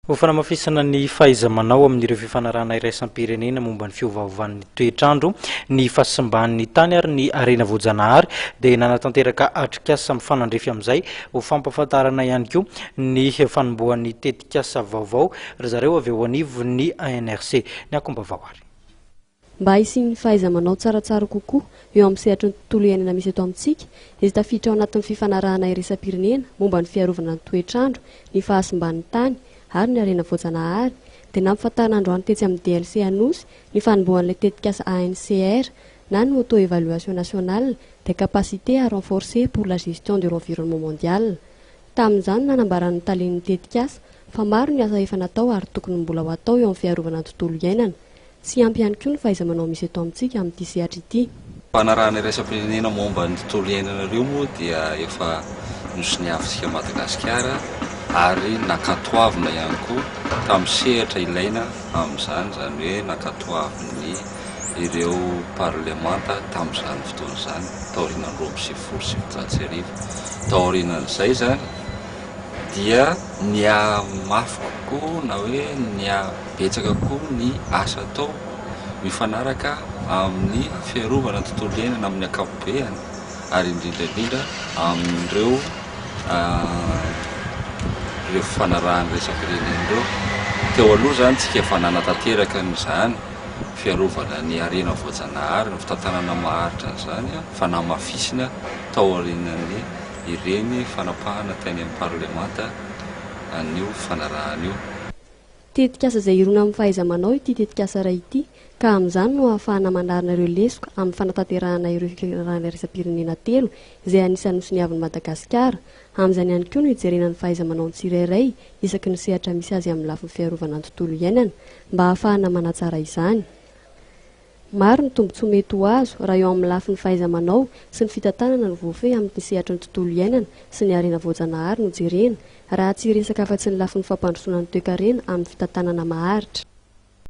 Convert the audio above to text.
Ho fanamafisana ny fahaiza-manao amin'ireo fifanarahana iraisam-pirenena momba ny fiovaovan'ny toetrandro, ny fahasimban'ny tany ary ny harena voajanahary dia nanatanteraka atrikasa mifanandrefy amin'izay ho fampahafantarana ihany koa ny fanombohan'ny tetikasa vaovao ry zareo avy eo anivon'ny ANRC. Ny akombavao ary. Mba hisin'ny fahaiza-manao tsaratsara kokoa eo amin'ny sehatry ny tontolo iainana misy eto amintsika, izy tafiditra ao anatin'ny fifanarahana iraisam-pirenena momba ny fiarovana ny toetrandro, ny fahasimban'ny tany ary ny harena voajanahary dia nampifantarina androany tetsy amin'ny DLC Anosy ny fanombohan'ilay tetikasa ANCR na ny auto-évaluation nationale des capacités à renforcer pour la gestion de l'environnement mondial. Tamin'izany nanambaran'ny talen'ny tetikasa fa maro ny asa efa natao ary tokony mbola ho atao eo amin'ny fiarovana ny tontolo iainana. Tsy ampy ihany koa ny fahaiza-manao misy eto amintsika amin'ity sehatra ity. Fanarahana iraisam-pirenena momba ny tontolo iainana ireo moa dia efa nosoniavintsika Madagasikara ary nakatoavina ihany koa tamin'ny sehatra ilaina amin'izany, zany hoe nakatoavin'ny ireo parlemanta tamin'izany fotoana izany taorian'ny 2017. Taorian'izay zany dia niamafy kokoa na hoe niabetsaka koa ny asa atao mifanaraka amin'ny fiarovana tontolo iainana amin'ny ankapobeny ary indrindrandrindra amin'ireo ireo fifanarahana iraisam-pirenena ireo. Teo aloha zany tsika efa nanatanteraka n'izany fiarovana ny harena voajanahary, ny fitantanana maharitra an'izany fa namafisina tao aorian'ny ireny fanapahana teny amin'ny parlemanta an'io fanarahana io. Tetikasa izay irona amin'ny fahaiza-manao ity tetikasa iray ity, ka amin'izany no ahafahana manarina ireo lesoka amin'ny fanatanterahana ireo fifanarahana iraisam-pirenena telo izay anisan'ny nosoniavin'i Madagasikara. Amin'izany ihany koa no hijerena ny fahaiza-manao ny tsirairay isaky ny sehatra misy azy amin'ny lafiny fiarovana ny tontolo iainana mba ahafahana manatsara izany. Maro ny tombotsoa mety ho azo raha eo amin'ny lafiny fahaiza-manao sy ny fitantanana ny voafehy amin'ny sehatra ny tontolo iainana sy ny harena voajanahary no jerena raha tsy resaka afa-tsy ny lafiny fampandrosoana ny toe-karena amin'ny fitantanana maharitra.